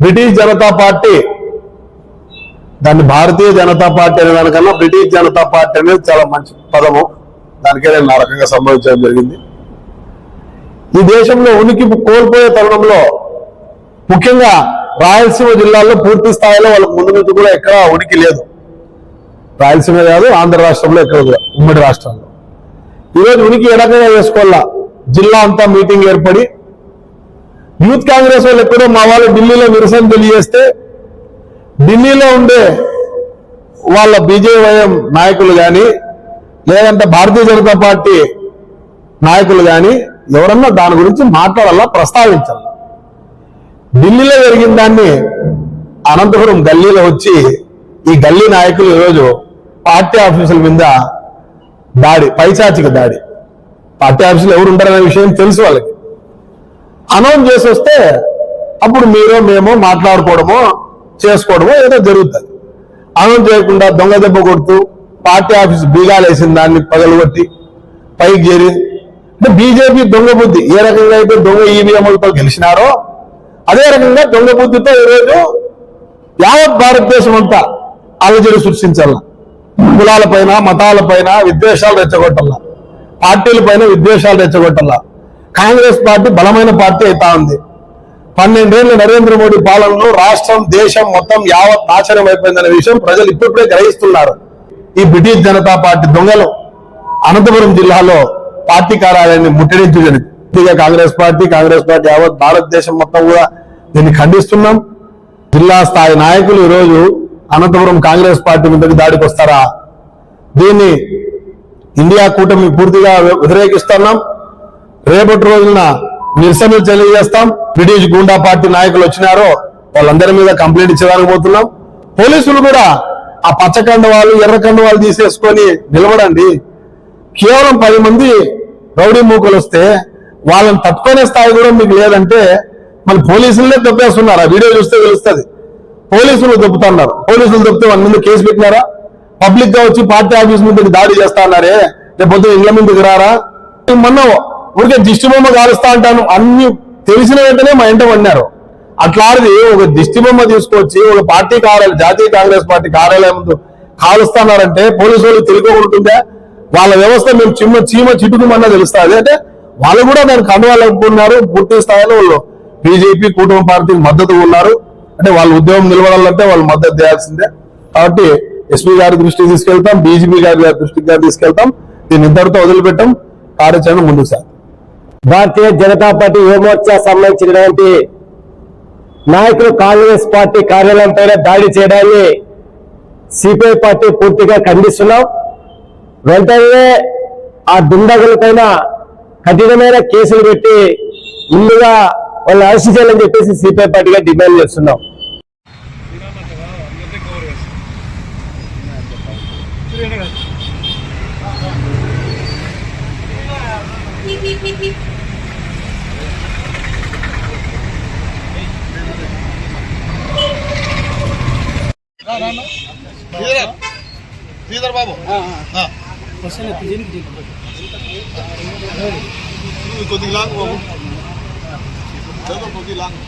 British Janata party, దాన్ని Bharatiya Janata party అనే దానికన్నా బ్రిటిష్ జనతా పార్టీ అనేది చాలా మంచి పదము. దానికే నేను ఆ రకంగా సంభవించడం జరిగింది. ఈ దేశంలో ఉనికి కోల్పోయే తరుణంలో ముఖ్యంగా రాయలసీమ జిల్లాల్లో పూర్తి స్థాయిలో వాళ్ళకి ముందు నుంచి కూడా ఎక్కడ ఉనికి లేదు. రాయలసీమ కాదు, ఆంధ్ర రాష్ట్రంలో ఎక్కడ కూడా, ఉమ్మడి రాష్ట్రాల్లో ఈరోజు ఉనికి ఏ రకంగా చేసుకోవాలా, జిల్లా అంతా మీటింగ్ ఏర్పడి యూత్ కాంగ్రెస్ వాళ్ళు ఎక్కడో మా వాళ్ళు ఢిల్లీలో నిరసన తెలియజేస్తే ఢిల్లీలో ఉండే వాళ్ళ బీజేవైఎం నాయకులు కానీ లేదంటే భారతీయ జనతా పార్టీ నాయకులు కానీ ఎవరన్నా దాని గురించి మాట్లాడాలా, ప్రస్తావించాలి. ఢిల్లీలో జరిగిన దాన్ని అనంతపురం గల్లీలో వచ్చి ఈ గల్లీ నాయకులు ఈరోజు పార్టీ ఆఫీసుల మీద దాడి, పైచాచిక దాడి. పార్టీ ఆఫీసులు ఎవరు ఉంటారనే విషయం తెలుసు వాళ్ళకి. అనౌన్స్ చేసి వస్తే అప్పుడు మీరు మేము మాట్లాడుకోవడమో చేసుకోవడమో ఏదో జరుగుతుంది. అనౌన్స్ చేయకుండా దొంగ దెబ్బ కొడుతూ పార్టీ ఆఫీస్ బీగాలు వేసిన దాన్ని పగలగొట్టి పైకి చేరి, అంటే బీజేపీ దొంగ బుద్ధి ఏ రకంగా అయితే దొంగ ఈవీఎంలతో గెలిచినారో అదే రకంగా దొంగ బుద్ధితో ఈరోజు యావత్ భారతదేశం అంతా అలజడి సృష్టించాల. కులాల పైన, మతాల పైన విద్వేషాలు రెచ్చగొట్టాల, పార్టీల పైన విద్వేషాలు రెచ్చగొట్టాల. కాంగ్రెస్ పార్టీ బలమైన పార్టీ అవుతా ఉంది. 12 ఏళ్ల నరేంద్ర మోడీ పాలనలో రాష్ట్రం, దేశం మొత్తం యావత్ నాశనం అయిపోయిందనే విషయం ప్రజలు ఇప్పుడే గ్రహిస్తున్నారు. ఈ బ్రిటిష్ జనతా పార్టీ దొంగలు అనంతపురం జిల్లాలో పార్టీ కార్యాలయాన్ని ముట్టడించి జరిగింది. కాంగ్రెస్ పార్టీ యావత్ భారతదేశం మొత్తం కూడా దీన్ని ఖండిస్తున్నాం. జిల్లా స్థాయి నాయకులు ఈరోజు అనంతపురం కాంగ్రెస్ పార్టీ మీదకి దాడికి వస్తారా? దీన్ని ఇండియా కూటమి పూర్తిగా వ్యతిరేకిస్తున్నాం. రేపటి రోజున నిరసనలు తెలియజేస్తాం. బ్రిటిష్ గూండా పార్టీ నాయకులు వచ్చినారో వాళ్ళందరి మీద కంప్లైంట్ ఇచ్చేదానికి పోతున్నాం. పోలీసులు కూడా ఆ పచ్చకండ వాళ్ళు, ఎర్రకండ వాళ్ళు తీసేసుకొని నిలబడండి. కేవలం 10 మంది రౌడీ మూకలు వస్తే వాళ్ళని తట్టుకునే స్థాయి కూడా మీకు లేదంటే మన పోలీసులనే దొబ్బేస్తున్నారు. ఆ వీడియో చూస్తే తెలుస్తుంది. పోలీసులు దొబ్బుతున్నారు. పోలీసులు దొబ్బితే వాళ్ళ ముందు కేసు పెట్టినారా? పబ్లిక్ గా వచ్చి పార్టీ ఆఫీస్ ముందుకు దాడి చేస్తా అన్నారే, రేపు పొద్దున ఇళ్ల ముందుకు రారా? మొన్న ఊరికే దిష్టి బొమ్మ కాలుస్తా అంటాను అన్ని తెలిసిన వెంటనే మా ఇంట పడినారు. అట్లాంటిది ఒక దిష్టి బొమ్మ తీసుకొచ్చి ఒక పార్టీ కార్యాలయం, జాతీయ కాంగ్రెస్ పార్టీ కార్యాలయం ముందు కాలుస్తున్నారంటే పోలీసు వాళ్ళు తెలియకుంటుందా? వాళ్ళ వ్యవస్థ మేము చీమ చిటుకుమన్నా తెలుస్తుంది. అంటే వాళ్ళు కూడా దానికి కండువాలనుకున్నారు. పూర్తి స్థాయిలో వాళ్ళు బీజేపీ కూటమి పార్టీకి మద్దతు ఉన్నారు. అంటే వాళ్ళ ఉద్యమం నిలబడాలంటే వాళ్ళు మద్దతు చేయాల్సిందే. కాబట్టి ఎస్పీ గారి దృష్టికి తీసుకెళ్తాం, డీజీపీ గారి దృష్టికి తీసుకెళ్తాం. దీన్ని ఇద్దరితో వదిలిపెట్టాం. కార్యాచరణ ముందుకు సార్. భారతీయ జనతా పార్టీ యువమోర్చా సంబంధించినటువంటి నాయకులు కాంగ్రెస్ పార్టీ కార్యాలయం పైన దాడి చేయడాన్ని సిపిఐ పార్టీ పూర్తిగా ఖండిస్తున్నాం. వెంటనే ఆ దుండగుల పైన కఠినమైన కేసులు పెట్టి ముందుగా వాళ్ళు అరెస్ట్ చేయాలని చెప్పేసి సిపిఐ పార్టీగా డిమాండ్ చేస్తున్నాం. బాబు కొద్దిగా లాంగ్ బాబు కొద్దిగా లాంగ్